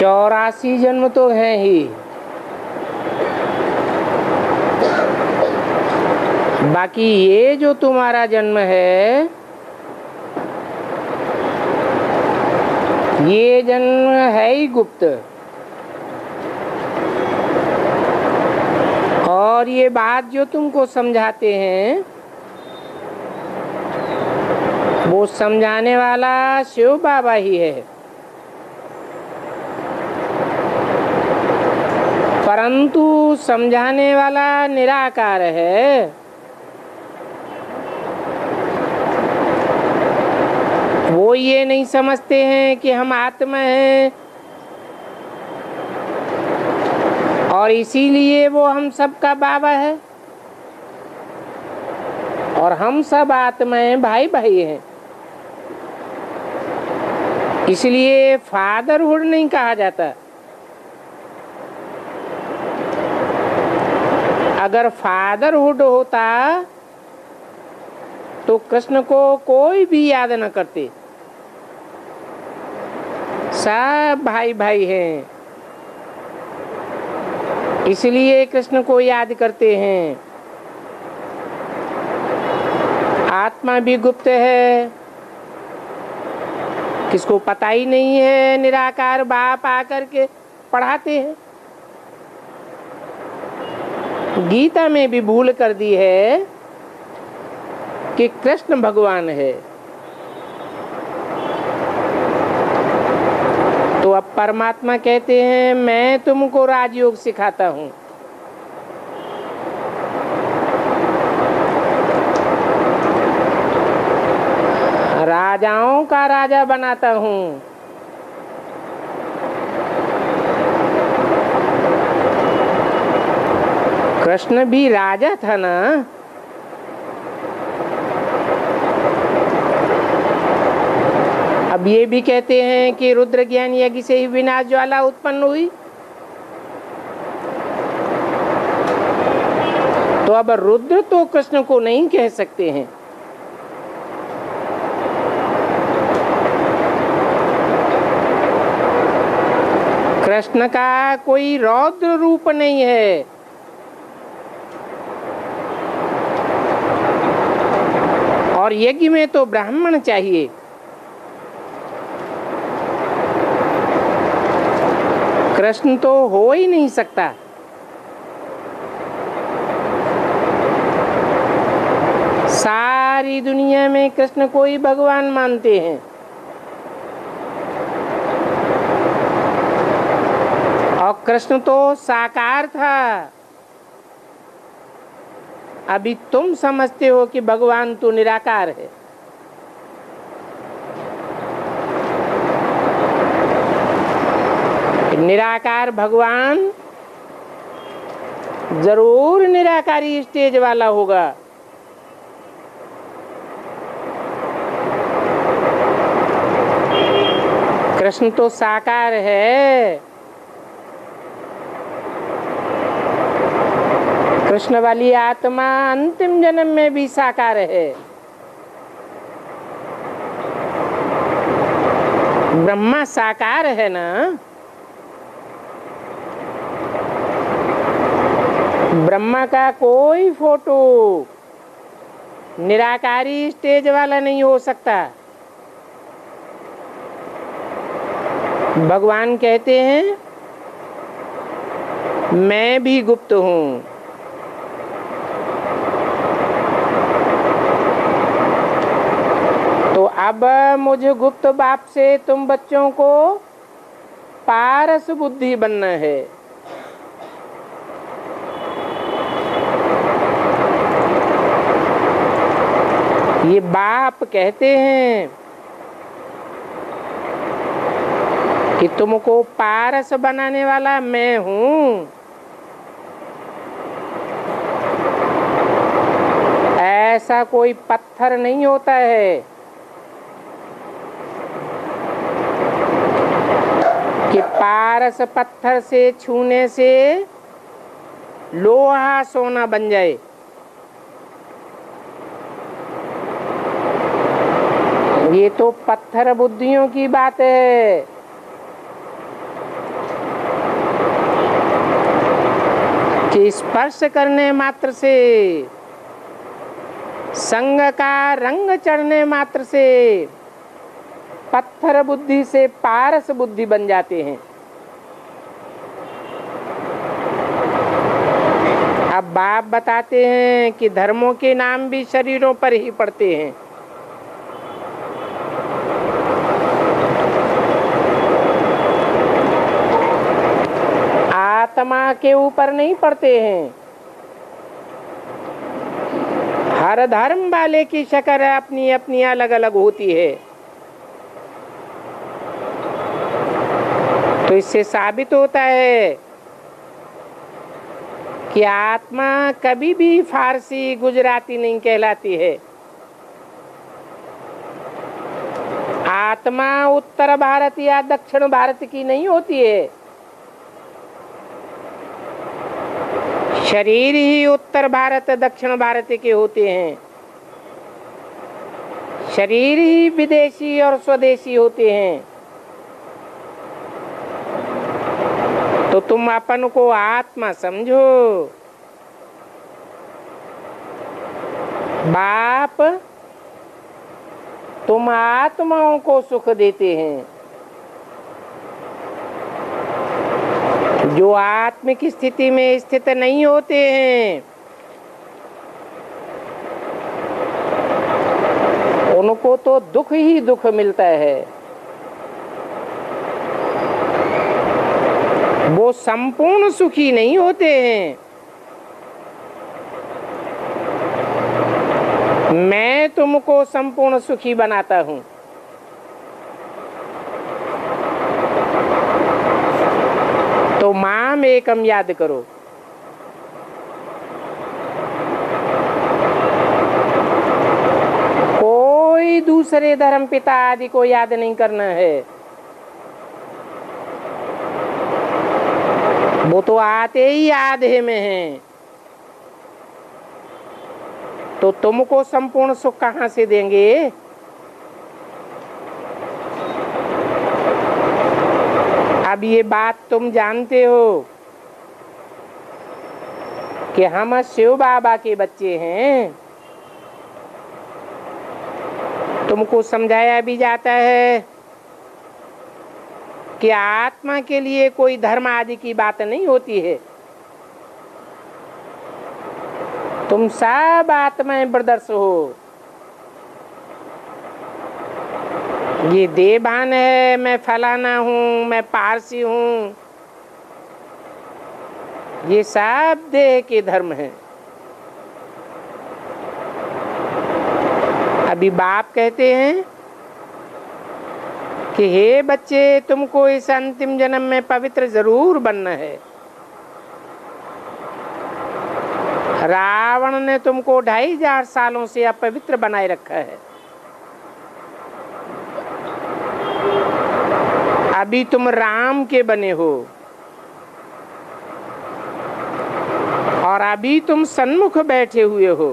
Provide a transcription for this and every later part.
84 जन्म तो हैं ही, बाकी ये जो तुम्हारा जन्म है, ये जन्म है ही गुप्त। और ये बात जो तुमको समझाते हैं, वो समझाने वाला शिव बाबा ही है, परंतु समझाने वाला निराकार है। वो ये नहीं समझते हैं कि हम आत्मा हैं, और इसीलिए वो हम सबका बाबा है, और हम सब आत्माएं भाई भाई हैं। इसलिए फादरहुड नहीं कहा जाता। अगर फादरहुड होता तो कृष्ण को कोई भी याद न करते, सब भाई भाई हैं, इसलिए कृष्ण को याद करते हैं। आत्मा भी गुप्त है, किसको पता ही नहीं है। निराकार बाप आकर के पढ़ाते हैं। गीता में भी भूल कर दी है कि कृष्ण भगवान है। तो अब परमात्मा कहते हैं मैं तुमको राजयोग सिखाता हूं। राजाओं का राजा बनाता हूं। कृष्ण भी राजा था ना। अब ये भी कहते हैं कि रुद्र ज्ञान यज्ञ से ही विनाश ज्वाला उत्पन्न हुई। तो अब रुद्र तो कृष्ण को नहीं कह सकते हैं। कृष्ण का कोई रौद्र रूप नहीं है। और यज्ञ में तो ब्राह्मण चाहिए। कृष्ण तो हो ही नहीं सकता। सारी दुनिया में कृष्ण को ही भगवान मानते हैं। और कृष्ण तो साकार था। अभी तुम समझते हो कि भगवान तो निराकार है। निराकार भगवान जरूर निराकारी स्टेज वाला होगा। कृष्ण तो साकार है। कृष्ण वाली आत्मा अंतिम जन्म में भी साकार है। ब्रह्मा साकार है ना। ब्रह्मा का कोई फोटो निराकारी स्टेज वाला नहीं हो सकता। भगवान कहते हैं मैं भी गुप्त हूं। तो अब मुझे गुप्त बाप से तुम बच्चों को पारस बुद्धि बनना है। ये बाप कहते हैं कि तुमको पारस बनाने वाला मैं हूं। ऐसा कोई पत्थर नहीं होता है कि पारस पत्थर से छूने से लोहा सोना बन जाए। ये तो पत्थर बुद्धियों की बात है। कि स्पर्श करने मात्र से, संग का रंग चढ़ने मात्र से पत्थर बुद्धि से पारस बुद्धि बन जाते हैं। अब बाप बताते हैं कि धर्मों के नाम भी शरीरों पर ही पड़ते हैं। आत्मा के ऊपर नहीं पड़ते हैं। हर धर्म वाले की शक्ल अपनी अपनी अलग अलग होती है। तो इससे साबित होता है कि आत्मा कभी भी फारसी गुजराती नहीं कहलाती है। आत्मा उत्तर भारत या दक्षिण भारत की नहीं होती है। शरीर ही उत्तर भारत दक्षिण भारत के होते हैं। शरीर ही विदेशी और स्वदेशी होते हैं। तो तुम अपन को आत्मा समझो। बाप तुम आत्माओं को सुख देते हैं। जो आत्मिक स्थिति में स्थित नहीं होते हैं उनको तो दुख ही दुख मिलता है। वो संपूर्ण सुखी नहीं होते हैं। मैं तुमको संपूर्ण सुखी बनाता हूं। तो माम एकम याद करो। कोई दूसरे धर्म पिता आदि को याद नहीं करना है। वो तो आते ही आधे में हैं। तो तुमको संपूर्ण सुख कहां से देंगे? अब ये बात तुम जानते हो कि हम शिव बाबा के बच्चे हैं। तुमको समझाया भी जाता है कि आत्मा के लिए कोई धर्म आदि की बात नहीं होती है। तुम सब आत्माएं ब्रदर्स हो। ये देवान है, मैं फलाना हूं, मैं पारसी हूं, ये सब देह के धर्म हैं। अभी बाप कहते हैं कि हे बच्चे, तुमको इस अंतिम जन्म में पवित्र जरूर बनना है। रावण ने तुमको 2500 सालों से अपवित्र बनाए रखा है। अभी तुम राम के बने हो और अभी तुम सन्मुख बैठे हुए हो।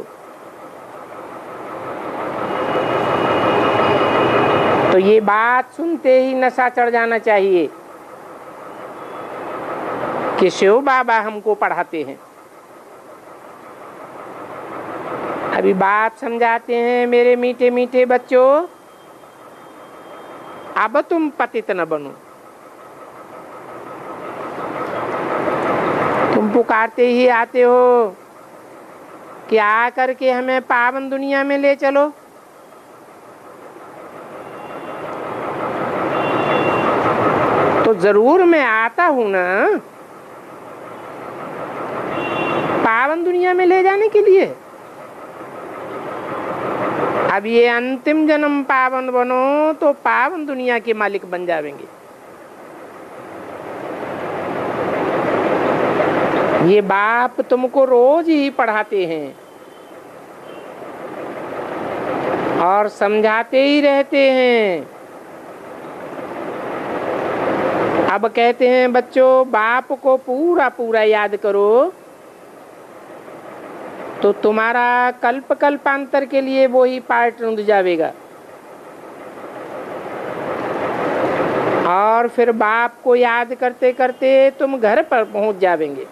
तो ये बात सुनते ही नशा चढ़ जाना चाहिए कि शिव बाबा हमको पढ़ाते हैं। अभी बाप समझाते हैं, मेरे मीठे मीठे बच्चों, अब तुम पतित न बनो। तुम पुकारते ही आते हो कि आ करके हमें पावन दुनिया में ले चलो। तो जरूर मैं आता हूं ना पावन दुनिया में ले जाने के लिए। अब ये अंतिम जन्म पावन बनो तो पावन दुनिया के मालिक बन जाएंगे। ये बाप तुमको रोज ही पढ़ाते हैं और समझाते ही रहते हैं। अब कहते हैं बच्चों, बाप को पूरा पूरा याद करो तो तुम्हारा कल्प कल्पांतर के लिए वो ही पार्ट रुंध जाएगा। और फिर बाप को याद करते करते तुम घर पर पहुंच जाएंगे।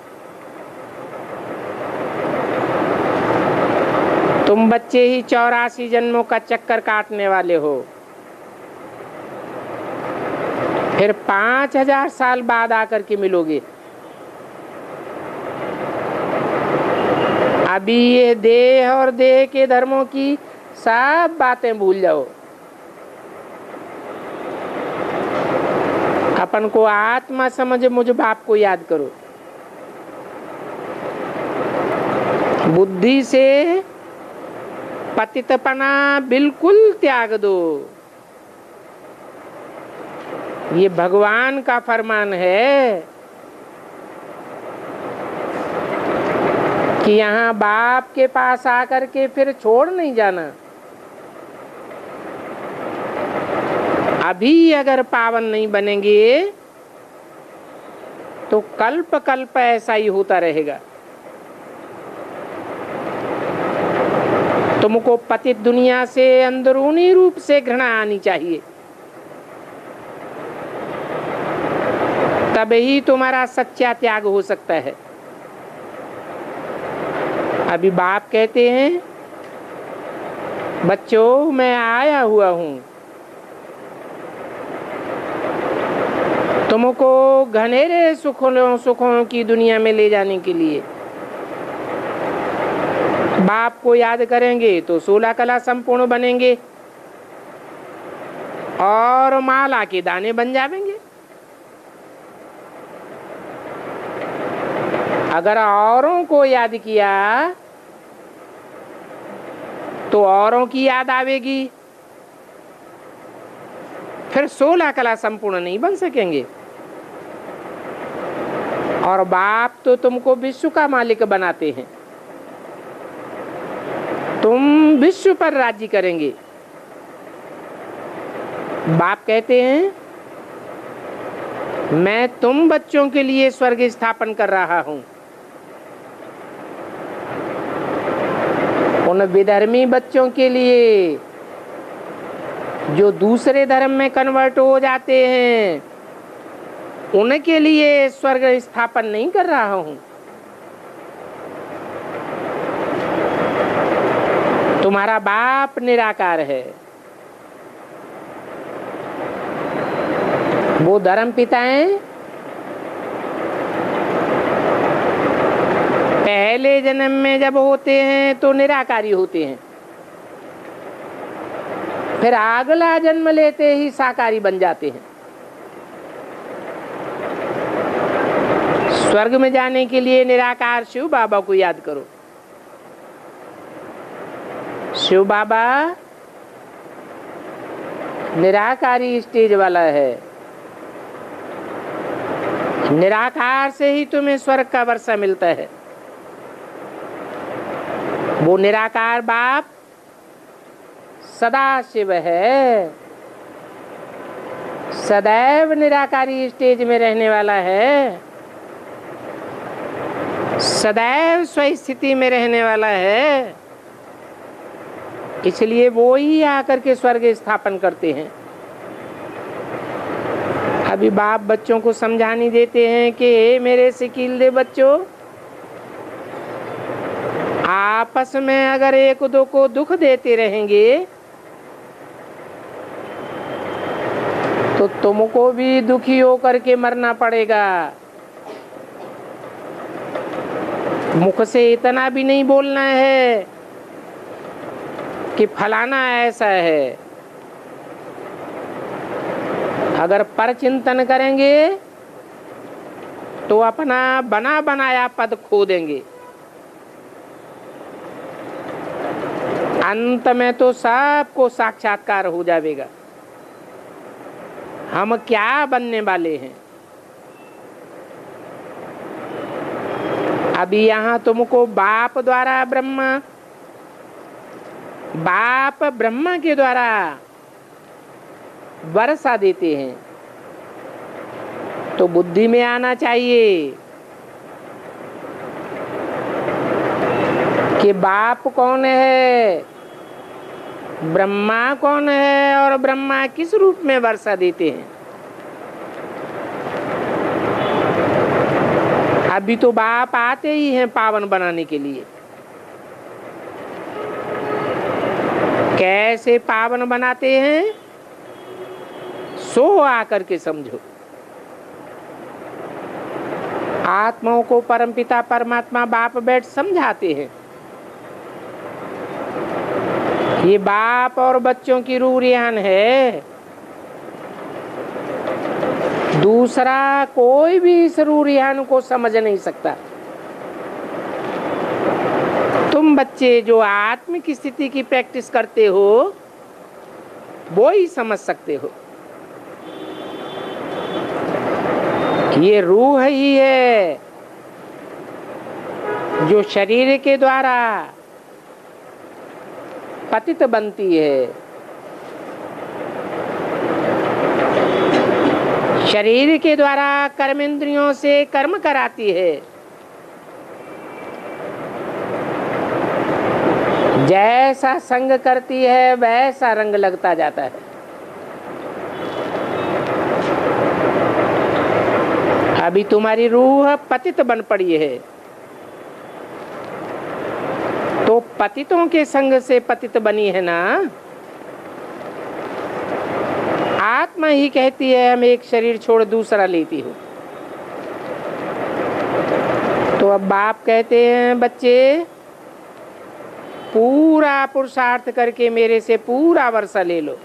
तुम बच्चे ही 84 जन्मों का चक्कर काटने वाले हो, फिर 5000 साल बाद आकर के मिलोगे। अभी ये देह और देह के धर्मों की सब बातें भूल जाओ, अपन को आत्मा समझ मुझ बाप को याद करो। बुद्धि से पतितपना बिल्कुल त्याग दो। ये भगवान का फरमान है कि यहाँ बाप के पास आकर के फिर छोड़ नहीं जाना। अभी अगर पावन नहीं बनेंगे तो कल्प कल्प ऐसा ही होता रहेगा। तुमको पतित दुनिया से अंदरूनी रूप से घृणा आनी चाहिए, तब ही तुम्हारा सच्चा त्याग हो सकता है। अभी बाप कहते हैं, बच्चों मैं आया हुआ हूं तुमको घनेरे सुखों की दुनिया में ले जाने के लिए। बाप को याद करेंगे तो 16 कला संपूर्ण बनेंगे और माला के दाने बन जाएंगे। अगर औरों को याद किया तो औरों की याद आवेगी, फिर 16 कला संपूर्ण नहीं बन सकेंगे। और बाप तो तुमको विश्व का मालिक बनाते हैं, तुम विश्व पर राज्य करेंगे। बाप कहते हैं, मैं तुम बच्चों के लिए स्वर्ग स्थापन कर रहा हूं। उन विधर्मी बच्चों के लिए जो दूसरे धर्म में कन्वर्ट हो जाते हैं, उनके लिए स्वर्ग स्थापन नहीं कर रहा हूं। तुम्हारा बाप निराकार है, वो धर्म पिता हैं। पहले जन्म में जब होते हैं तो निराकारी होते हैं, फिर अगला जन्म लेते ही साकारी बन जाते हैं। स्वर्ग में जाने के लिए निराकार शिव बाबा को याद करो। शिव बाबा निराकारी स्टेज वाला है। निराकार से ही तुम्हें स्वर्ग का वर्षा मिलता है। वो निराकार बाप सदा शिव है, सदैव निराकारी स्टेज में रहने वाला है, सदैव स्वस्थिति में रहने वाला है। इसलिए वो ही आकर के स्वर्ग स्थापन करते हैं। अभी बाप बच्चों को समझानी देते हैं कि हे मेरे सिकीले बच्चों, आपस में अगर एक दो को दुख देते रहेंगे तो तुमको भी दुखी होकर के मरना पड़ेगा। मुख से इतना भी नहीं बोलना है कि फलाना ऐसा है। अगर पर चिंतन करेंगे तो अपना बना बनाया पद खो देंगे। अंत में तो सबको साक्षात्कार हो जाएगा, हम क्या बनने वाले हैं। अभी यहाँ तुमको बाप द्वारा बाप ब्रह्मा के द्वारा वर्षा देते हैं, तो बुद्धि में आना चाहिए कि बाप कौन है, ब्रह्मा कौन है और ब्रह्मा किस रूप में वर्षा देते हैं। अभी तो बाप आते ही हैं पावन बनाने के लिए। कैसे पावन बनाते हैं सो आकर के समझो। आत्माओं को परमपिता परमात्मा बाप बैठ समझाते हैं। ये बाप और बच्चों की रूह रेहान है। दूसरा कोई भी इस रूह रेहान को समझ नहीं सकता। तुम बच्चे जो आत्मिक स्थिति की प्रैक्टिस करते हो वो ही समझ सकते हो। ये रूह ही है जो शरीर के द्वारा पतित बनती है। शरीर के द्वारा कर्मेंद्रियों से कर्म कराती है। जैसा संग करती है वैसा रंग लगता जाता है। अभी तुम्हारी रूह पतित बन पड़ी है तो पतितों के संग से पतित बनी है ना। आत्मा ही कहती है हम एक शरीर छोड़ दूसरा लेती हूँ। तो अब बाप कहते हैं बच्चे पूरा पुरुषार्थ करके मेरे से पूरा वर्षा ले लो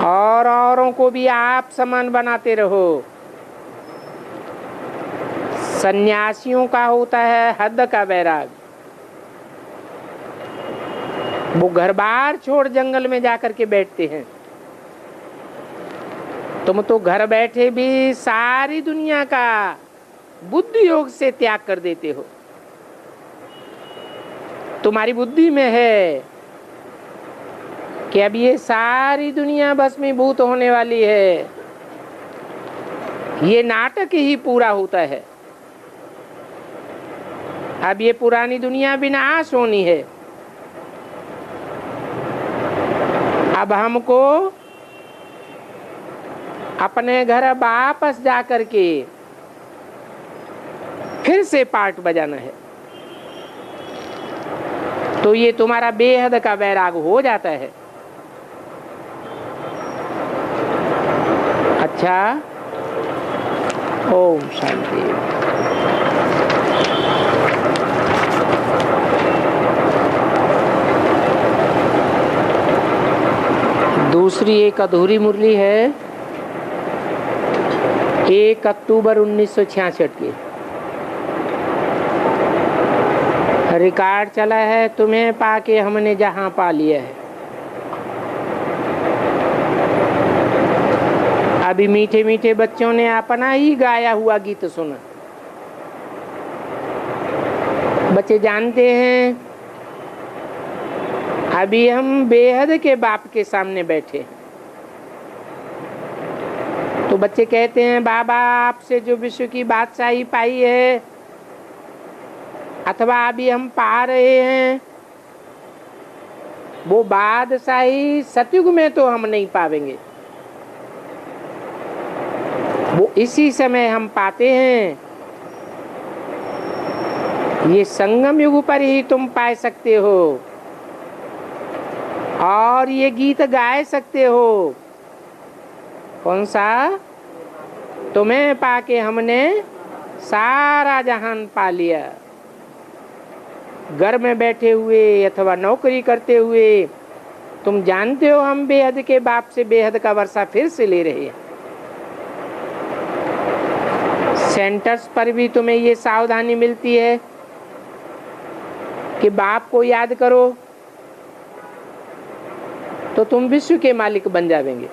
और औरों को भी आप समान बनाते रहो। सन्यासियों का होता है हद का वैराग। वो घर बार छोड़ जंगल में जाकर के बैठते हैं। तुम तो घर बैठे भी सारी दुनिया का बुद्धि योग से त्याग कर देते हो। तुम्हारी बुद्धि में है कि अब ये सारी दुनिया भस्मीभूत होने वाली है। ये नाटक ही पूरा होता है। अब ये पुरानी दुनिया विनाश होनी है। अब हमको अपने घर वापस जाकर के फिर से पार्ट बजाना है। तो ये तुम्हारा बेहद का वैराग हो जाता है। अच्छा, ओम शांति। दूसरी एक अधूरी मुरली है 1 अक्टूबर 1966 की। रिकॉर्ड चला है तुम्हें पाके हमने जहां पा लिया है। अभी मीठे मीठे बच्चों ने अपना ही गाया हुआ गीत सुना। बच्चे जानते हैं अभी हम बेहद के बाप के सामने बैठे। तो बच्चे कहते हैं बाबा आपसे जो विश्व की बादशाही पाई है अथवा अभी हम पा रहे हैं वो बादशाही सतयुग में तो हम नहीं पावेंगे। वो इसी समय हम पाते हैं। ये संगम युग पर ही तुम पा सकते हो और ये गीत गा सकते हो। कौन सा? तुम्हें पाके हमने सारा जहान पा लिया। घर में बैठे हुए अथवा नौकरी करते हुए तुम जानते हो हम बेहद के बाप से बेहद का वर्षा फिर से ले रहे हैं। सेंटर्स पर भी तुम्हें ये सावधानी मिलती है कि बाप को याद करो तो तुम विश्व के मालिक बन जाएंगे।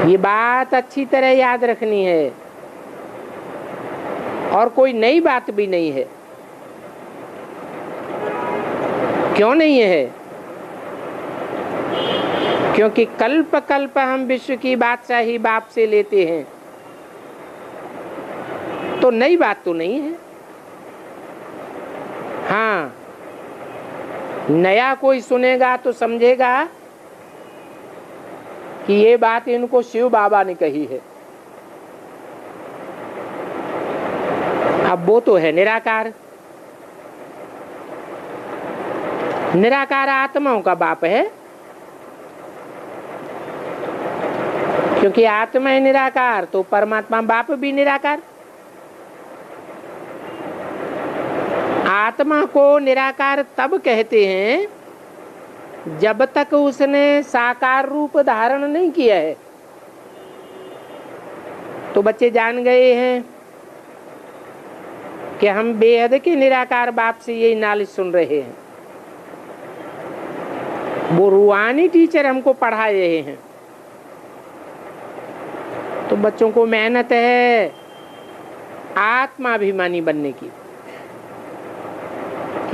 ये बात अच्छी तरह याद रखनी है और कोई नई बात भी नहीं है। क्यों नहीं है? क्योंकि कल्प कल्प हम विश्व की बादशाही बाप से लेते हैं तो नई बात तो नहीं है। हाँ, नया कोई सुनेगा तो समझेगा कि ये बात इनको शिव बाबा ने कही है। अब वो तो है निराकार। निराकार आत्माओं का बाप है, क्योंकि आत्मा है निराकार तो परमात्मा बाप भी निराकार। आत्मा को निराकार तब कहते हैं जब तक उसने साकार रूप धारण नहीं किया है। तो बच्चे जान गए हैं कि हम बेहद के निराकार बाप से यही नॉलेज सुन रहे हैं। वो रूहानी टीचर हमको पढ़ा रहे हैं। तो बच्चों को मेहनत है आत्माभिमानी बनने की।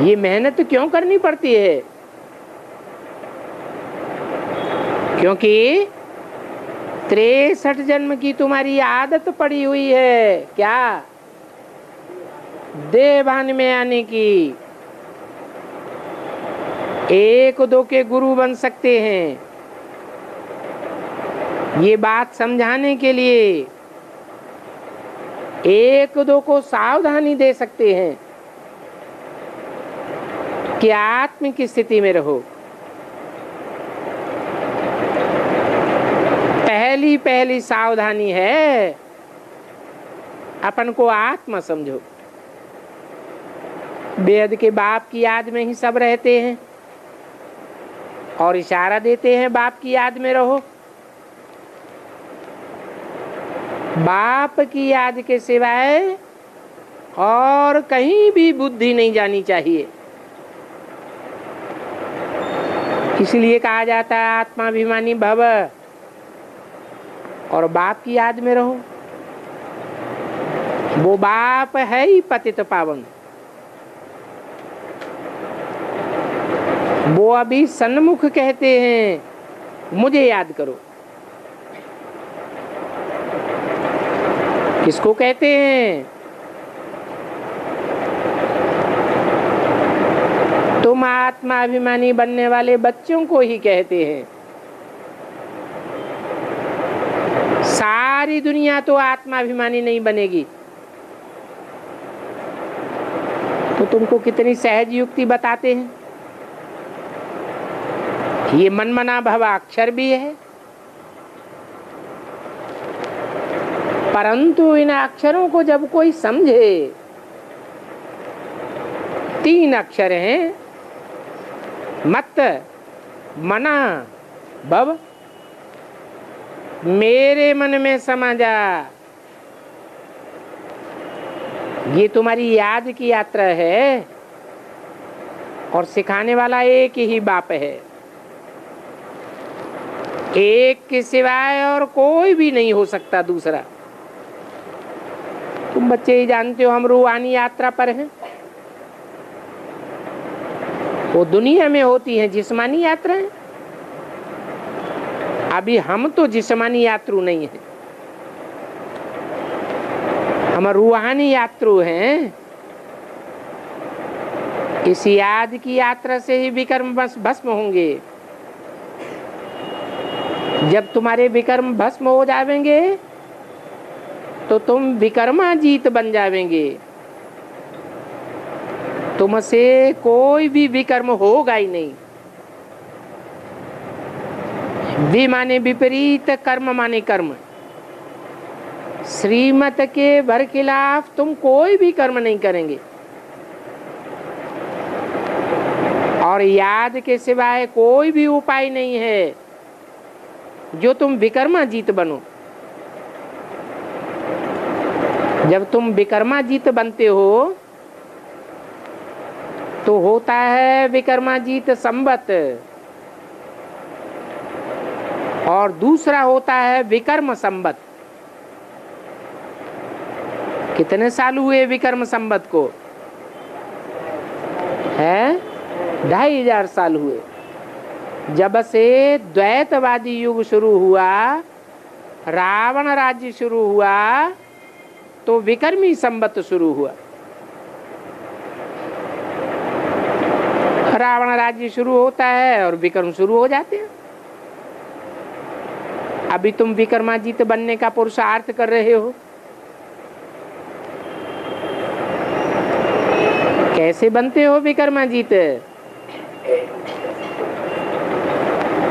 ये मेहनत क्यों करनी पड़ती है? क्योंकि 63 जन्म की तुम्हारी आदत पड़ी हुई है। क्या? देहभान में आने की। एक दो के गुरु बन सकते हैं, ये बात समझाने के लिए एक दो को सावधानी दे सकते हैं कि आत्म की स्थिति में रहो। पहली सावधानी है अपन को आत्मा समझो। बेहद के बाप की याद में ही सब रहते हैं और इशारा देते हैं बाप की याद में रहो। बाप की याद के सिवाय और कहीं भी बुद्धि नहीं जानी चाहिए। इसलिए कहा जाता है आत्माभिमानी भव, और बाप की याद में रहो। वो बाप है ही पतित पावन। वो अभी सन्मुख कहते हैं मुझे याद करो। किसको कहते हैं? तुम आत्माभिमानी बनने वाले बच्चों को ही कहते हैं। सारी दुनिया तो आत्माभिमानी नहीं बनेगी। तो तुमको कितनी सहज युक्ति बताते हैं। ये मनमना भवा अक्षर भी है, परंतु इन अक्षरों को जब कोई समझे, 3 अक्षर हैं, मत, मना, भव। मेरे मन में समा जा। ये तुम्हारी याद की यात्रा है और सिखाने वाला एक ही बाप है। एक के सिवाय और कोई भी नहीं हो सकता दूसरा। तुम बच्चे ही जानते हो हम रूहानी यात्रा पर हैं। वो दुनिया में होती है जिस्मानी यात्राएं। अभी हम तो जिस्मानी यात्रु नहीं है, हम रूहानी यात्रु हैं। इस याद की यात्रा से ही विकर्म भस्म होंगे। जब तुम्हारे विकर्म भस्म हो जावेंगे तो तुम विकर्माजीत बन जावेंगे। तुमसे कोई भी विकर्म होगा ही नहीं। वि माने विपरीत, कर्म माने कर्म। श्रीमत के बरखिलाफ तुम कोई भी कर्म नहीं करेंगे और याद के सिवाय कोई भी उपाय नहीं है जो तुम विकर्माजीत बनो। जब तुम विकर्माजीत बनते हो तो होता है विकर्माजीत संवत, और दूसरा होता है विकर्म संवत। कितने साल हुए विकर्म संवत को? है 2500 साल हुए। जब से द्वैतवादी युग शुरू हुआ, रावण राज्य शुरू हुआ, तो विकर्मी संवत शुरू हुआ। रावण राज्य शुरू होता है और विकर्म शुरू हो जाते हैं। अभी तुम विकर्माजीत बनने का पुरुषार्थ कर रहे हो। कैसे बनते हो विकर्माजीत?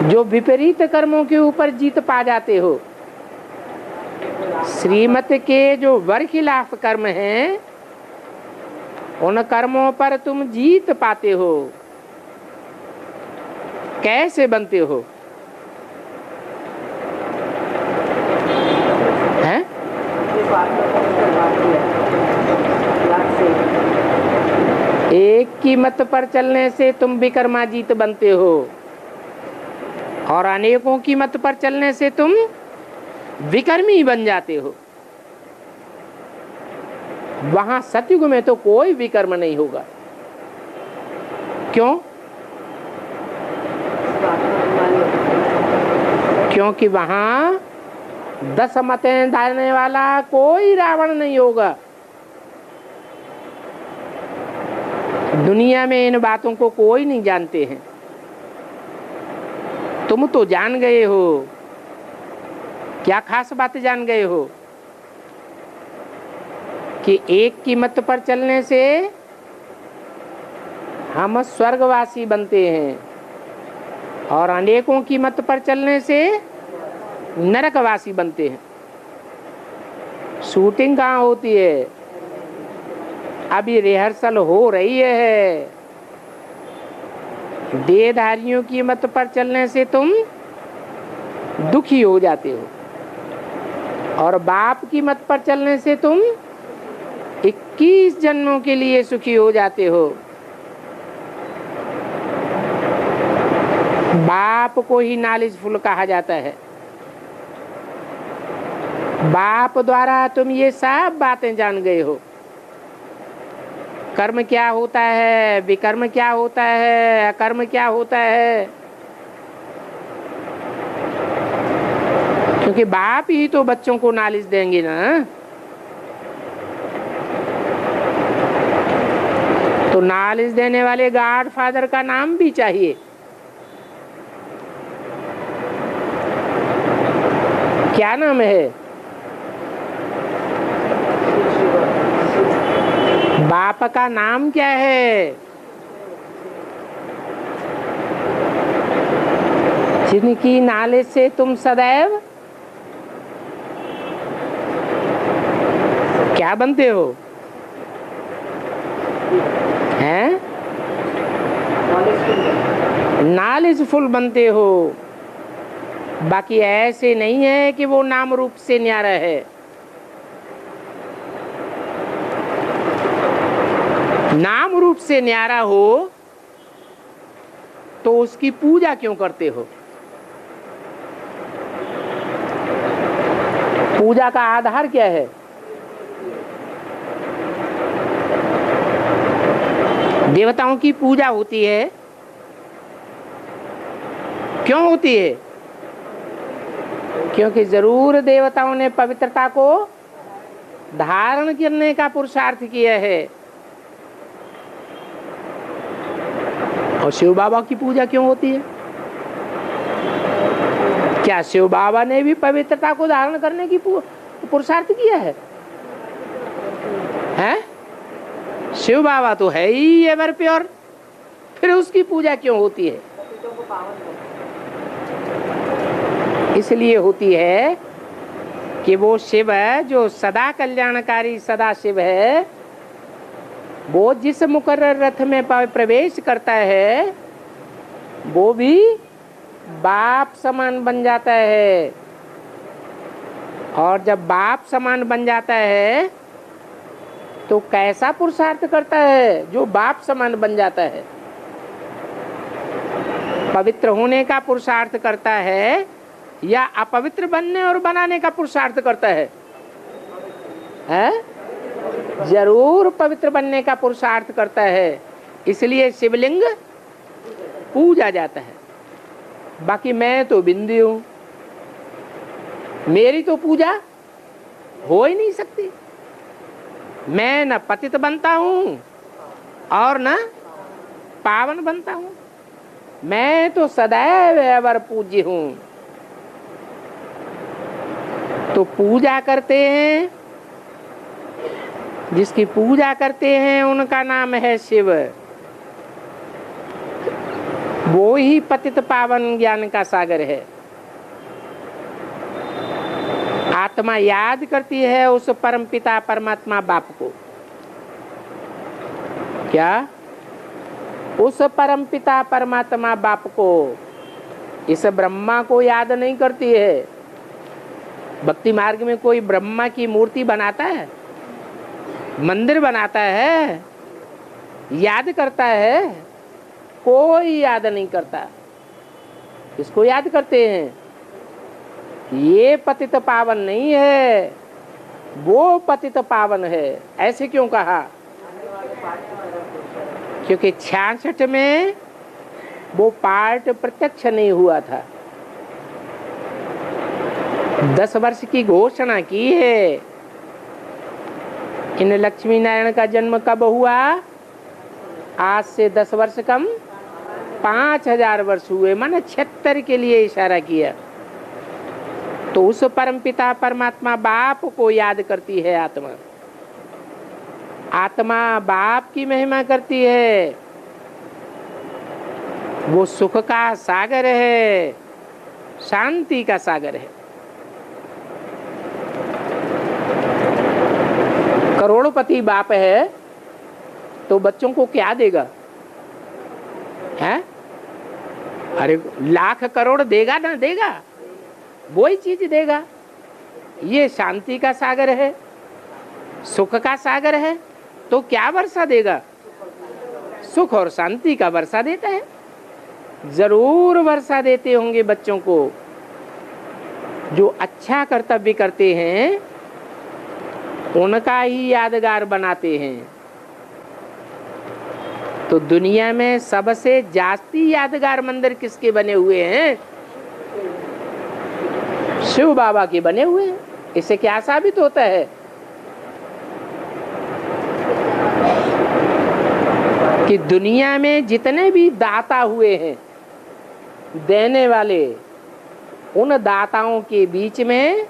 जो विपरीत कर्मों के ऊपर जीत पा जाते हो, श्रीमत के जो बरखिलाफ कर्म हैं उन कर्मों पर तुम जीत पाते हो। कैसे बनते हो? हैं? एक की मत पर चलने से तुम विकर्माजीत बनते हो और अनेकों की मत पर चलने से तुम विकर्मी बन जाते हो। वहां सतयुग में तो कोई विकर्म नहीं होगा। क्यों? क्योंकि वहां 10 मतें डालने वाला कोई रावण नहीं होगा। दुनिया में इन बातों को कोई नहीं जानते हैं। तुम तो जान गए हो। क्या खास बात जान गए हो? कि एक की मत पर चलने से हम स्वर्गवासी बनते हैं और अनेकों की मत पर चलने से नरकवासी बनते हैं। शूटिंग कहाँ होती है? अभी रिहर्सल हो रही है। देहधारियों की मत पर चलने से तुम दुखी हो जाते हो और बाप की मत पर चलने से तुम 21 जन्मों के लिए सुखी हो जाते हो। बाप को ही नॉलेजफुल कहा जाता है। बाप द्वारा तुम ये सब बातें जान गए हो। कर्म क्या होता है, विकर्म क्या होता है, अकर्म क्या होता है। क्योंकि बाप ही तो बच्चों को नॉलेज देंगे ना। तो नॉलेज देने वाले गॉड फादर का नाम भी चाहिए। क्या नाम है? बाप का नाम क्या है? जिनकी नॉलेज से तुम सदैव क्या बनते हो? हैं? नॉलेजफुल बनते हो। बाकी ऐसे नहीं है कि वो नाम रूप से न्यारा है। नाम रूप से न्यारा हो तो उसकी पूजा क्यों करते हो? पूजा का आधार क्या है? देवताओं की पूजा होती है। क्यों होती है? क्योंकि जरूर देवताओं ने पवित्रता को धारण करने का पुरुषार्थ किया है। और शिव बाबा की पूजा क्यों होती है? क्या शिव बाबा ने भी पवित्रता को धारण करने की पुरुषार्थ किया है? हैं? शिव बाबा तो है ही एवर प्योर, फिर उसकी पूजा क्यों होती है? इसलिए होती है कि वो शिव है जो सदा कल्याणकारी सदा शिव है। वो जिस मुकर्रर रथ में प्रवेश करता है वो भी बाप समान बन जाता है। और जब बाप समान बन जाता है तो कैसा पुरुषार्थ करता है जो बाप समान बन जाता है? पवित्र होने का पुरुषार्थ करता है या अपवित्र बनने और बनाने का पुरुषार्थ करता है? जरूर पवित्र बनने का पुरुषार्थ करता है। इसलिए शिवलिंग पूजा जाता है। बाकी मैं तो बिंदी हूं, मेरी तो पूजा हो ही नहीं सकती। मैं न पतित बनता हूं और न पावन बनता हूं। मैं तो सदैव एवर पूज्य हूं। तो पूजा करते हैं, जिसकी पूजा करते हैं उनका नाम है शिव। वो ही पतित पावन ज्ञान का सागर है। आत्मा याद करती है उस परमपिता परमात्मा बाप को। क्या? उस परमपिता परमात्मा बाप को, इस ब्रह्मा को याद नहीं करती है। भक्ति मार्ग में कोई ब्रह्मा की मूर्ति बनाता है, मंदिर बनाता है, याद करता है? कोई याद नहीं करता। इसको याद करते हैं। ये पतित पावन नहीं है, वो पतित पावन है। ऐसे क्यों कहा? क्योंकि 66 में वो पाठ प्रत्यक्ष नहीं हुआ था। 10 वर्ष की घोषणा की है। इन लक्ष्मी नारायण का जन्म कब हुआ? आज से 10 वर्ष कम 5000 वर्ष हुए। माने 76 के लिए इशारा किया। तो उस परमपिता परमात्मा बाप को याद करती है आत्मा। आत्मा बाप की महिमा करती है। वो सुख का सागर है, शांति का सागर है। करोड़पति बाप है तो बच्चों को क्या देगा? है? अरे लाख करोड़ देगा ना देगा, वही चीज देगा। ये शांति का सागर है, सुख का सागर है, तो क्या वर्षा देगा? सुख और शांति का वर्षा देता है। जरूर वर्षा देते होंगे बच्चों को। जो अच्छा कर्तव्य करते हैं उनका ही यादगार बनाते हैं। तो दुनिया में सबसे जास्ती यादगार मंदिर किसके बने हुए हैं? शिव बाबा के बने हुए हैं। इससे क्या साबित होता है? कि दुनिया में जितने भी दाता हुए हैं, देने वाले, उन दाताओं के बीच में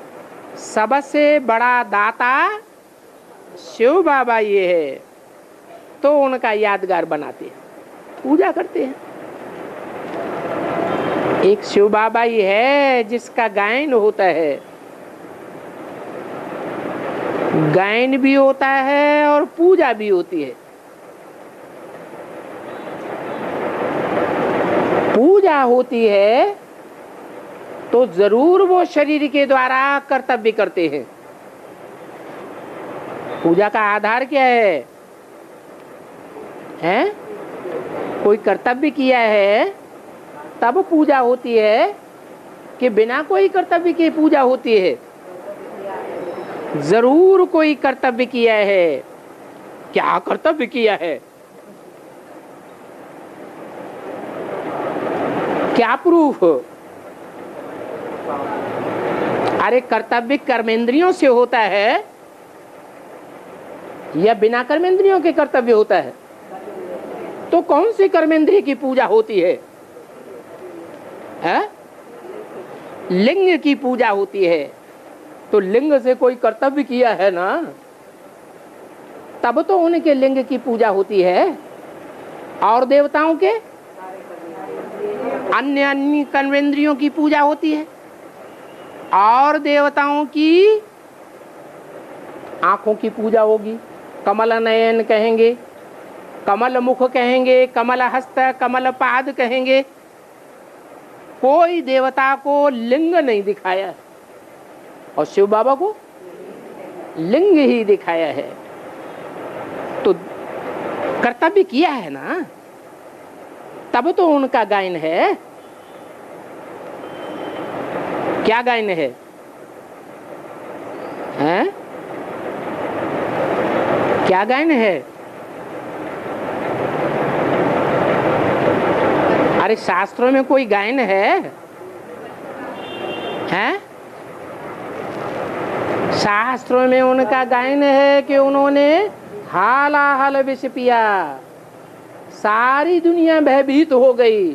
सबसे बड़ा दाता शिव बाबा ये है। तो उनका यादगार बनाते हैं, पूजा करते हैं। एक शिव बाबा ही है जिसका गायन होता है। गायन भी होता है और पूजा भी होती है। पूजा होती है तो जरूर वो शरीर के द्वारा कर्तव्य करते हैं। पूजा का आधार क्या है? हैं? कोई कर्तव्य किया है तब पूजा होती है कि बिना कोई कर्तव्य के पूजा होती है? जरूर कोई कर्तव्य किया है। क्या कर्तव्य किया है? क्या प्रूफ? अरे कर्तव्य कर्मेंद्रियों से होता है या बिना कर्मेंद्रियों के कर्तव्य होता है? तो कौन सी कर्मेंद्रिय की पूजा होती है? लिंग की पूजा होती है। तो लिंग से कोई कर्तव्य किया है ना, तब तो उनके लिंग की पूजा होती है। और देवताओं के अन्य अन्य कर्मेंद्रियों की पूजा होती है। और देवताओं की आंखों की पूजा होगी। कमल नयन कहेंगे, कमल मुख कहेंगे, कमल हस्त, कमल पाद कहेंगे। कोई देवता को लिंग नहीं दिखाया और शिव बाबा को लिंग ही दिखाया है। तो कर्तव्य किया है ना, तब तो उनका गायन है। क्या गायन है? हैं? क्या गायन है? अरे शास्त्रों में कोई गायन है? हैं? शास्त्रों में उनका गायन है कि उन्होंने हालाहल विष पिया, सारी दुनिया भयभीत हो गई,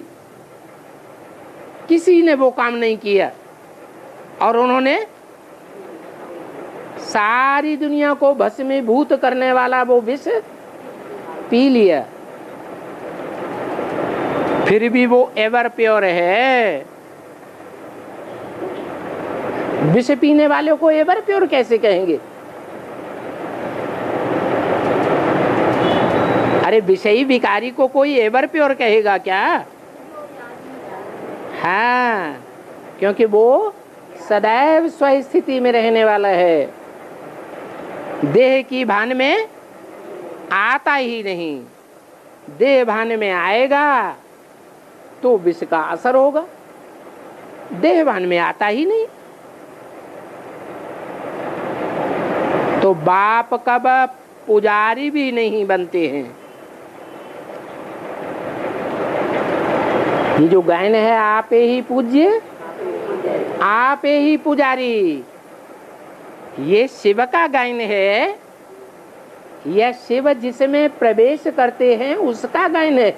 किसी ने वो काम नहीं किया और उन्होंने सारी दुनिया को भस्मीभूत करने वाला वो विष पी लिया। फिर भी वो एवर प्योर है। विष पीने वालों को एवर प्योर कैसे कहेंगे? अरे विषयी विकारी को कोई एवर प्योर कहेगा क्या? हाँ, क्योंकि वो सदैव स्वस्थिति में रहने वाला है, देह की भान में आता ही नहीं। देह भान में आएगा तो विष का असर होगा, देह भान में आता ही नहीं। तो बाप कब पुजारी भी नहीं बनते हैं। ये जो गायन है, आप ही पूज्य आप ही पुजारी, ये शिव का गायन है। यह शिव जिसमें प्रवेश करते हैं उसका गायन है?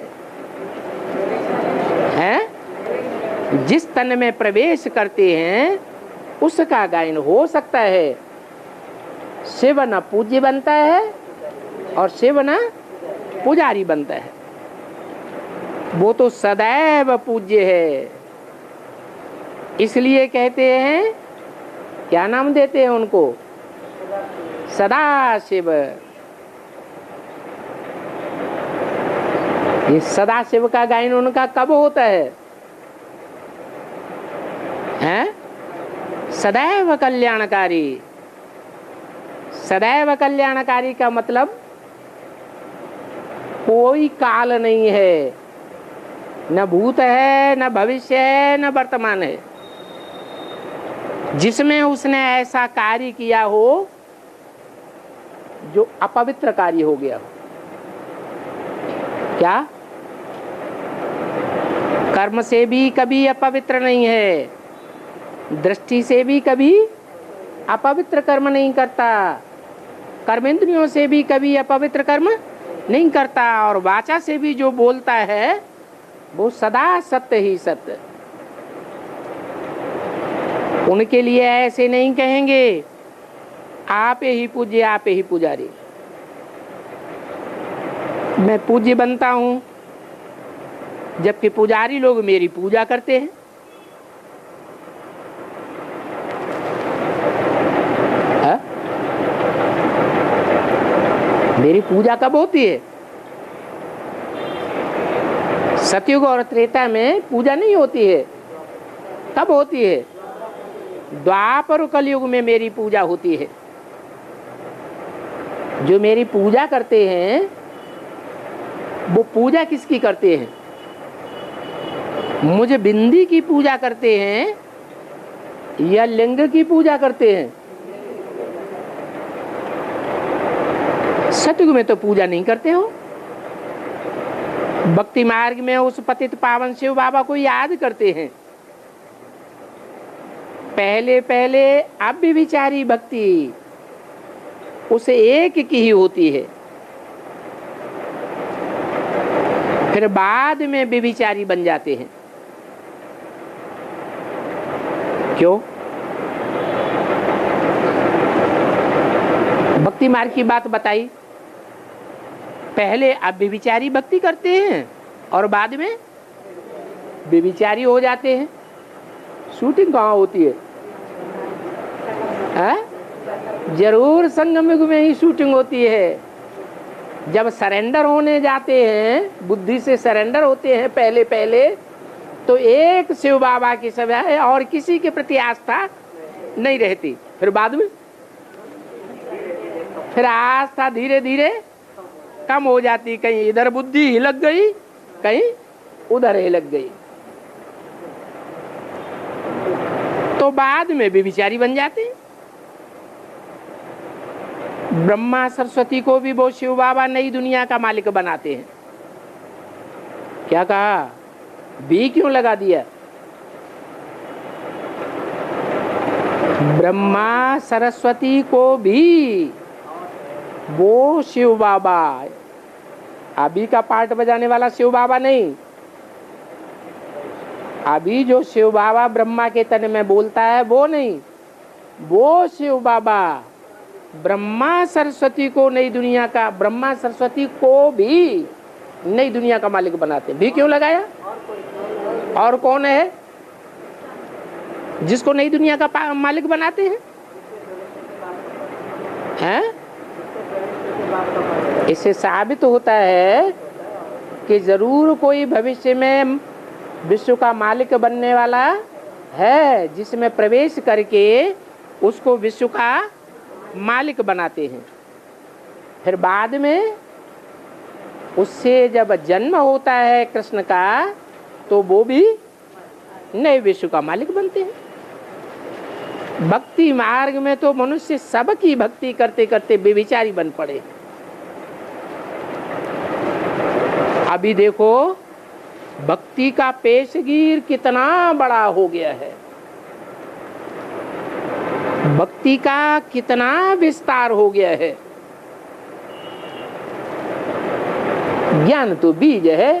जिस तन में प्रवेश करते हैं उसका गायन हो सकता है। शिव न पूज्य बनता है और शिव न पुजारी बनता है। वो तो सदैव पूज्य है। इसलिए कहते हैं, क्या नाम देते हैं उनको? सदा शिव। ये सदा शिव का गायन उनका कब होता है? हैं? सदैव कल्याणकारी। सदैव कल्याणकारी का मतलब कोई काल नहीं है, न भूत है, न भविष्य है, न वर्तमान है, जिसमें उसने ऐसा कार्य किया हो जो अपवित्र कार्य हो गया हो। क्या? कर्म से भी कभी अपवित्र नहीं है, दृष्टि से भी कभी अपवित्र कर्म नहीं करता, कर्मेंद्रियों से भी कभी अपवित्र कर्म नहीं करता, और वाचा से भी जो बोलता है वो सदा सत्य ही सत्य। उनके लिए ऐसे नहीं कहेंगे आप ही पूज्य आप ही पुजारी। मैं पूज्य बनता हूं जबकि पुजारी लोग मेरी पूजा करते हैं। हा? मेरी पूजा कब होती है? सतयुग और त्रेता में पूजा नहीं होती है। कब होती है? द्वापर और कलयुग में मेरी पूजा होती है। जो मेरी पूजा करते हैं वो पूजा किसकी करते हैं? मुझे बिंदी की पूजा करते हैं या लिंग की पूजा करते हैं? सतयुग में तो पूजा नहीं करते हो। भक्ति मार्ग में उस पतित पावन शिव बाबा को याद करते हैं। पहले पहले अव्यभिचारी भक्ति उस एक की ही होती है, फिर बाद में व्यभिचारी बन जाते हैं। क्यों? भक्ति मार्ग की बात बताई। पहले अव्यभिचारी भक्ति करते हैं और बाद में व्यभिचारी हो जाते हैं। शूटिंग कहाँ होती है? जरूर संगम युग में ही शूटिंग होती है। जब सरेंडर होने जाते हैं, बुद्धि से सरेंडर होते हैं पहले पहले, तो एक शिव बाबा की सेवा है और किसी के प्रति आस्था नहीं रहती। फिर बाद में फिर आस्था धीरे धीरे कम हो जाती, कहीं इधर बुद्धि हिलक गई, कहीं उधर हिलक गई, तो बाद में भी विचारी बन जाते हैं। ब्रह्मा सरस्वती को भी वो शिव बाबा नई दुनिया का मालिक बनाते हैं। क्या कहा? बी क्यों लगा दिया? ब्रह्मा सरस्वती को भी वो शिव बाबा, अभी का पार्ट बजाने वाला शिव बाबा नहीं, अभी जो शिव बाबा ब्रह्मा के तन में बोलता है वो नहीं, वो शिव बाबा ब्रह्मा सरस्वती को नई दुनिया का, ब्रह्मा सरस्वती को भी नई दुनिया का मालिक बनाते हैं। भी क्यों लगाया? और कौन है जिसको नई दुनिया का मालिक बनाते हैं? हैं? इससे साबित होता है कि जरूर कोई भविष्य में विश्व का मालिक बनने वाला है, जिसमें प्रवेश करके उसको विश्व का मालिक बनाते हैं। फिर बाद में उससे जब जन्म होता है कृष्ण का, तो वो भी नए विश्व का मालिक बनते हैं। भक्ति मार्ग में तो मनुष्य सबकी भक्ति करते करते बेविचारी बन पड़े। अभी देखो भक्ति का पेशगीर कितना बड़ा हो गया है, भक्ति का कितना विस्तार हो गया है। ज्ञान तो बीज है,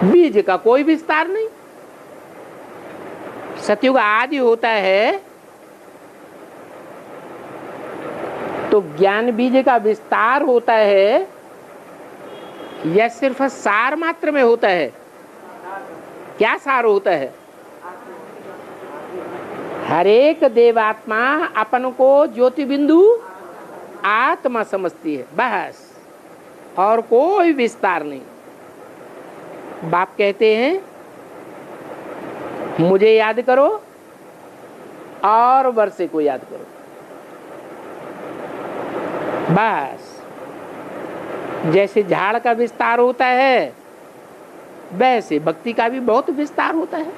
बीज का कोई विस्तार नहीं। सतयुग आदि होता है तो ज्ञान बीज का विस्तार होता है, यह सिर्फ सार मात्र में होता है। क्या सार होता है? हर एक देवात्मा अपन को ज्योति बिंदु आत्मा समझती है, बस, और कोई विस्तार नहीं। बाप कहते हैं मुझे याद करो और वर्षे को याद करो, बस। जैसे झाड़ का विस्तार होता है, वैसे भक्ति का भी बहुत विस्तार होता है।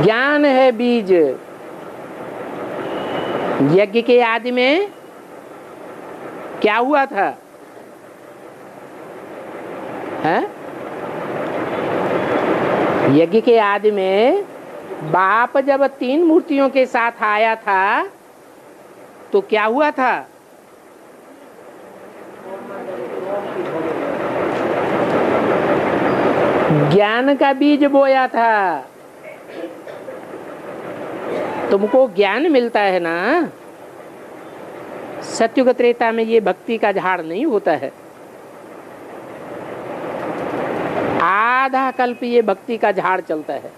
ज्ञान है बीज। यज्ञ के आदि में क्या हुआ था? है? यज्ञ के आदि में बाप जब 3 मूर्तियों के साथ आया था तो क्या हुआ था? ज्ञान का बीज बोया था। तुमको ज्ञान मिलता है ना। सत्युग त्रेता में ये भक्ति का झाड़ नहीं होता है। आधा कल्प ये भक्ति का झाड़ चलता है।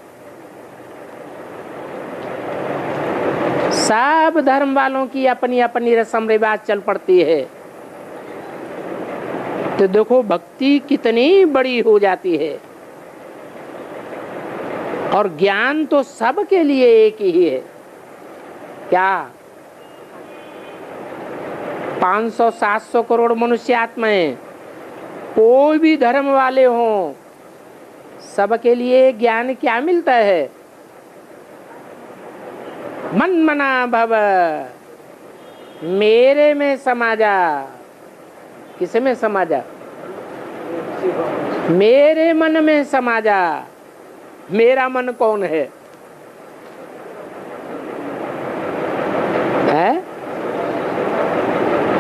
सब धर्म वालों की अपनी अपनी रस्म रिवाज चल पड़ती है। तो देखो भक्ति कितनी बड़ी हो जाती है। और ज्ञान तो सबके लिए एक ही है। क्या 500-700 करोड़ मनुष्य आत्माएं, कोई भी धर्म वाले हों, सबके लिए ज्ञान क्या मिलता है? मन मना भव, मेरे में समा जा। किस में समा जा? मेरे मन में समा जा। मेरा मन कौन है? है?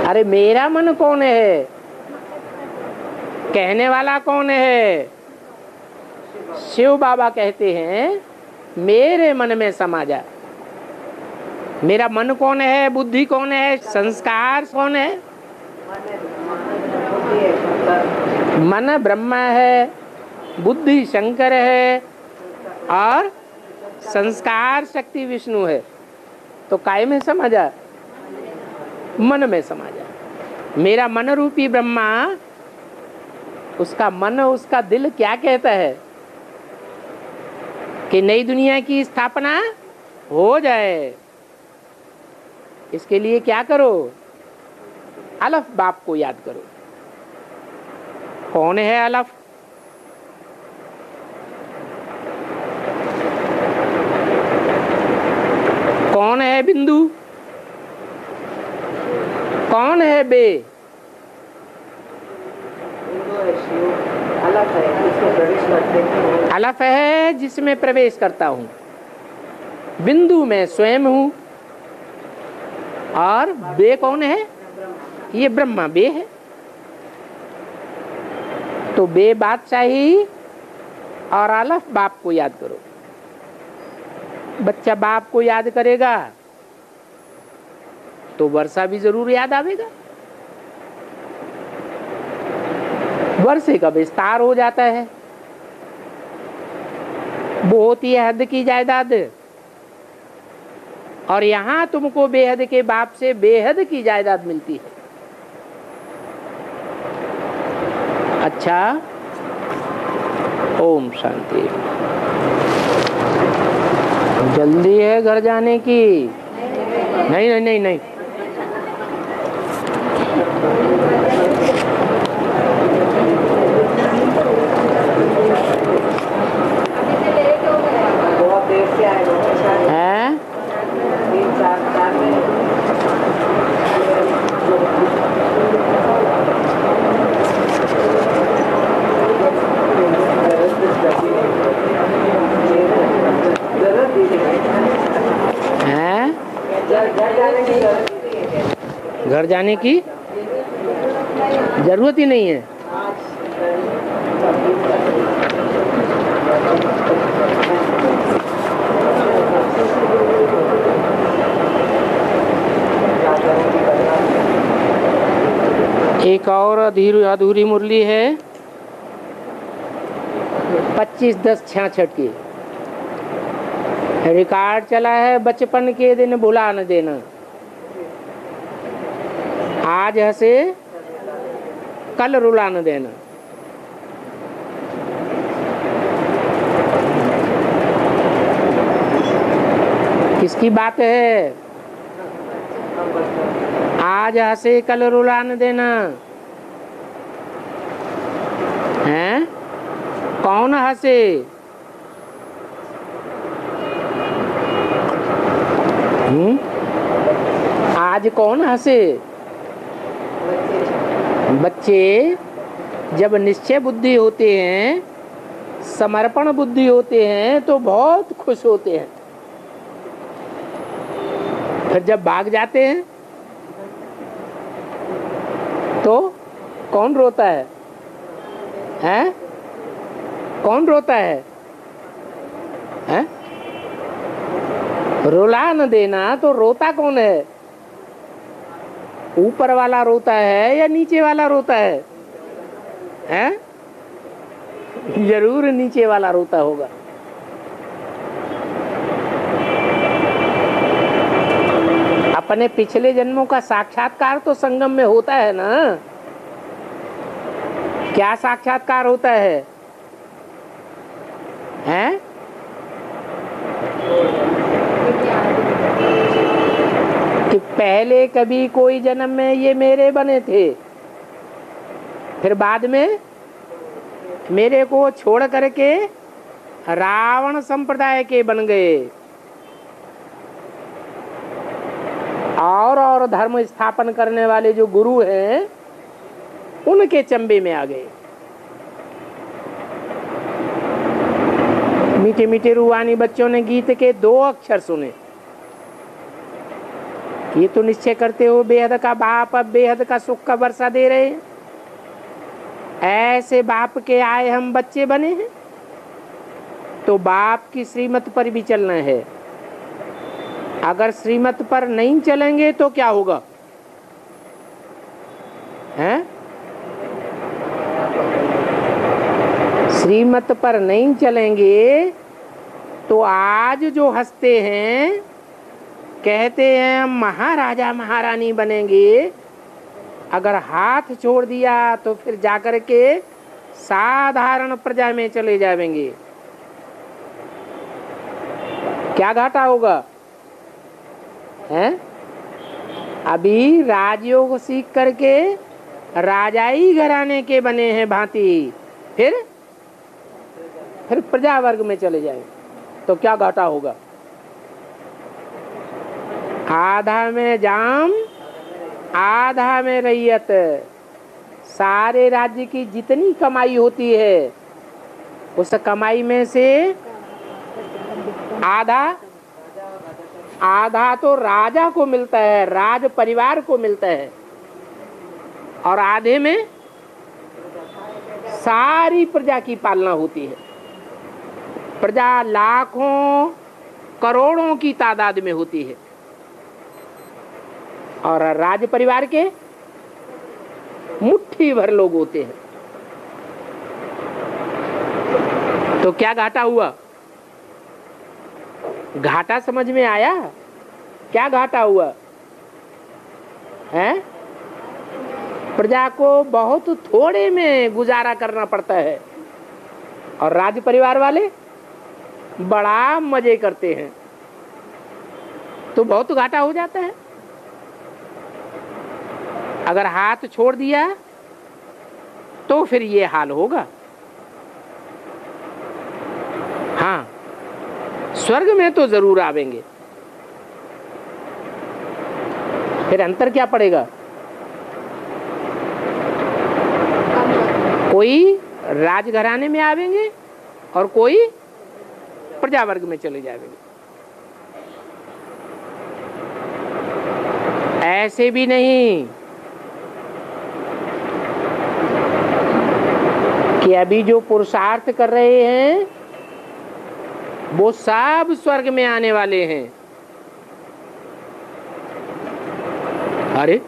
अरे मेरा मन कौन है? कहने वाला कौन है? शिव बाबा कहते हैं मेरे मन में समा जा। मेरा मन कौन है? बुद्धि कौन है? संस्कार कौन है? मन ब्रह्मा है, बुद्धि शंकर है और संस्कार शक्ति विष्णु है। तो काय में समा जा? मन में समा जा। मेरा मन रूपी ब्रह्मा, उसका मन, उसका दिल क्या कहता है कि नई दुनिया की स्थापना हो जाए। इसके लिए क्या करो? अलफ बाप को याद करो। कौन है अलफ? कौन है बिंदु? कौन है बे? अलफ है जिसमें प्रवेश करता हूं। बिंदु में स्वयं हूं। और बे कौन है? ये ब्रह्मा बे है। तो बे बादशाही और अलफ बाप को याद करो। बच्चा बाप को याद करेगा तो वर्षा भी जरूर याद आवेगा। वर्षे का विस्तार हो जाता है। वो होती है हद की जायदाद, और यहां तुमको बेहद के बाप से बेहद की जायदाद मिलती है। अच्छा, ओम शांति। जल्दी है घर जाने की? नहीं नहीं नहीं नहीं। घर जाने की जरूरत ही नहीं है। एक और अधूरी मुरली है 25/10/66 की। रिकॉर्ड चला है बचपन के दिन भुला न देना। आज हंसे कल रुला न देना। किसकी बात है? आज हंसे कल रुला न देना। हैं? कौन हंसे? आज कौन हंसे? बच्चे जब निश्चय बुद्धि होते हैं, समर्पण बुद्धि होते हैं तो बहुत खुश होते हैं। फिर जब भाग जाते हैं तो कौन रोता है? हैं? कौन रोता है? हैं? रुला न देना तो रोता कौन है? ऊपर वाला रोता है या नीचे वाला रोता है? हैं? जरूर नीचे वाला रोता होगा। अपने पिछले जन्मों का साक्षात्कार तो संगम में होता है ना। क्या साक्षात्कार होता है? हैं? कि पहले कभी कोई जन्म में ये मेरे बने थे, फिर बाद में मेरे को छोड़ करके रावण संप्रदाय के बन गए और धर्म स्थापन करने वाले जो गुरु हैं उनके चंबे में आ गए। मीठे मीठे रूहानी बच्चों ने गीत के 2 अक्षर सुने। ये तो निश्चय करते हो बेहद का बाप अब बेहद का सुख का वर्षा दे रहे हैं। ऐसे बाप के आए हम बच्चे बने हैं, तो बाप की श्रीमत पर भी चलना है। अगर श्रीमत पर नहीं चलेंगे तो क्या होगा? हैं? श्रीमत पर नहीं चलेंगे तो आज जो हंसते हैं, कहते हैं महाराजा महारानी बनेंगे, अगर हाथ छोड़ दिया तो फिर जाकर के साधारण प्रजा में चले जाएंगे। क्या घाटा होगा? हैं? अभी राजयोग सीख करके राजाई घराने के बने हैं भांति, फिर प्रजा वर्ग में चले जाएंगे तो क्या घाटा होगा? आधा में जाम आधा में रैयत। सारे राज्य की जितनी कमाई होती है उस कमाई में से आधा तो राजा को मिलता है, राज परिवार को मिलता है, और आधे में सारी प्रजा की पालना होती है। प्रजा लाखों करोड़ों की तादाद में होती है और राज परिवार के मुट्ठी भर लोग होते हैं। तो क्या घाटा हुआ? घाटा समझ में आया? क्या घाटा हुआ है? प्रजा को बहुत थोड़े में गुजारा करना पड़ता है और राज परिवार वाले बड़ा मजे करते हैं, तो बहुत घाटा हो जाता है। अगर हाथ छोड़ दिया तो फिर ये हाल होगा। हाँ, स्वर्ग में तो जरूर आवेंगे। फिर अंतर क्या पड़ेगा? कोई राजघराने में आवेंगे और कोई प्रजा वर्ग में चले जाएंगे। ऐसे भी नहीं कि अभी जो पुरुषार्थ कर रहे हैं वो सब स्वर्ग में आने वाले हैं। अरे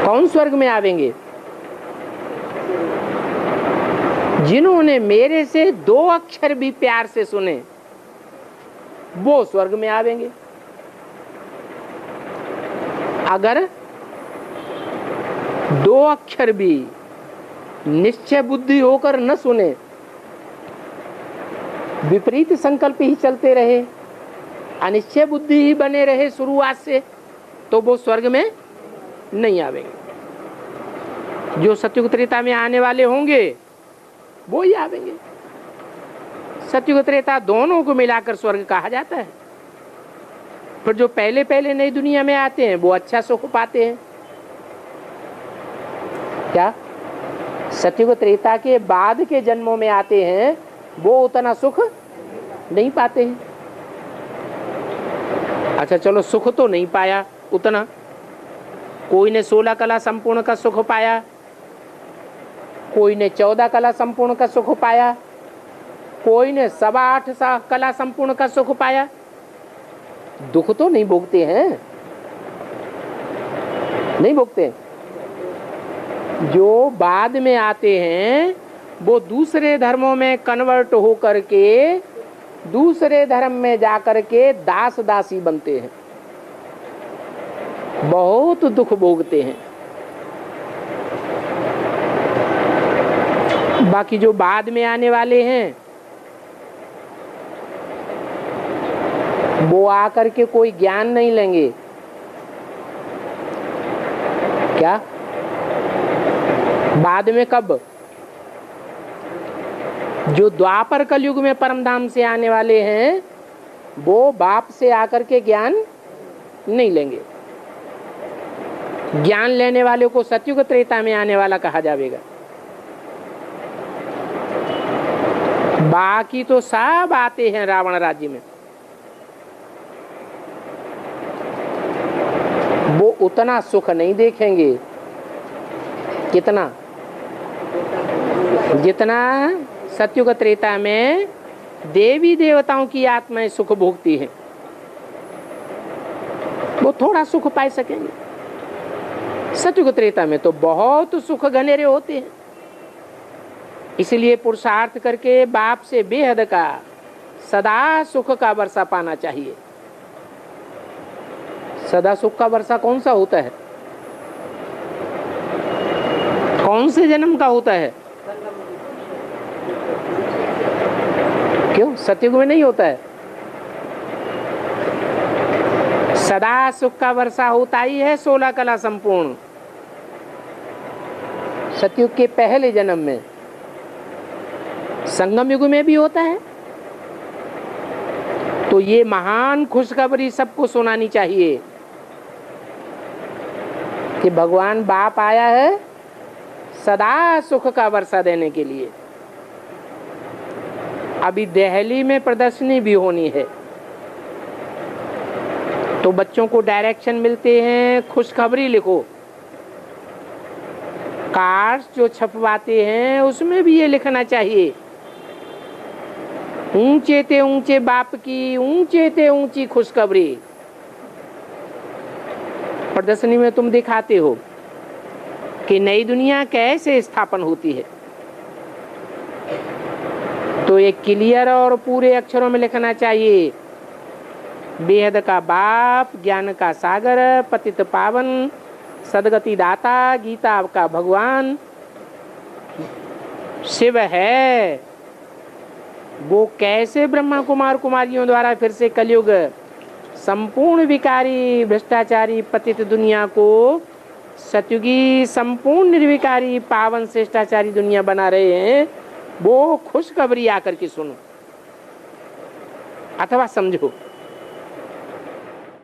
कौन स्वर्ग में आवेंगे? जिन्होंने मेरे से 2 अक्षर भी प्यार से सुने वो स्वर्ग में आवेंगे। अगर 2 अक्षर भी निश्चय बुद्धि होकर न सुने, विपरीत संकल्प ही चलते रहे, अनिश्चय बुद्धि ही बने रहे शुरुआत से, तो वो स्वर्ग में नहीं आवेंगे। जो सतयुग त्रेता में आने वाले होंगे वो ही आवेंगे। सतयुग त्रेता दोनों को मिलाकर स्वर्ग कहा जाता है। पर जो पहले पहले नई दुनिया में आते हैं वो अच्छा सुख पाते हैं। क्या सतयुग त्रेता के बाद के जन्मों में आते हैं वो उतना सुख नहीं पाते हैं? अच्छा चलो, सुख तो नहीं पाया उतना। कोई ने 16 कला संपूर्ण का सुख पाया, कोई ने 14 कला संपूर्ण का सुख पाया, कोई ने 8.25 कला संपूर्ण का सुख पाया। दुख तो नहीं भोगते हैं, नहीं भोगते। जो बाद में आते हैं वो दूसरे धर्मों में कन्वर्ट हो करके दूसरे धर्म में जाकर के दास दासी बनते हैं, बहुत दुख भोगते हैं। बाकी जो बाद में आने वाले हैं वो आकर के कोई ज्ञान नहीं लेंगे। क्या बाद में? कब? जो द्वापर कलयुग में परमधाम से आने वाले हैं वो बाप से आकर के ज्ञान नहीं लेंगे। ज्ञान लेने वाले को सतयुग त्रेता में आने वाला कहा जाएगा। बाकी तो सब आते हैं रावण राज्य में। वो उतना सुख नहीं देखेंगे कितना जितना सतयुग त्रेता में देवी देवताओं की आत्माएं सुख भोगती हैं। वो थोड़ा सुख पा सकेंगे। सतयुग त्रेता में तो बहुत सुख घनेरे होते हैं। इसलिए पुरुषार्थ करके बाप से बेहद का सदा सुख का वर्षा पाना चाहिए। सदा सुख का वर्षा कौन सा होता है? कौन से जन्म का होता है? क्यों सतयुग में नहीं होता है? सदा सुख का वर्षा होता ही है 16 कला संपूर्ण सतयुग के पहले जन्म में। संगम युग में भी होता है। तो ये महान खुशखबरी सबको सुनानी चाहिए कि भगवान बाप आया है सदा सुख का वर्षा देने के लिए। अभी दिल्ली में प्रदर्शनी भी होनी है, तो बच्चों को डायरेक्शन मिलते हैं, खुशखबरी लिखो। कार्ड्स जो छपवाते हैं उसमें भी ये लिखना चाहिए, ऊंचे ते ऊंचे बाप की ऊंचे ते ऊंची खुशखबरी। प्रदर्शनी में तुम दिखाते हो कि नई दुनिया कैसे स्थापन होती है। तो ये क्लियर और पूरे अक्षरों में लिखना चाहिए। बेहद का बाप, ज्ञान का सागर, पतित पावन, सदगति दाता, गीता का भगवान शिव है। वो कैसे ब्रह्मा कुमार कुमारियों द्वारा फिर से कलयुग संपूर्ण विकारी भ्रष्टाचारी पतित दुनिया को सतयुगी संपूर्ण निर्विकारी पावन श्रेष्ठाचारी दुनिया बना रहे हैं, वो खुशखबरी आकर के सुनो अथवा समझो।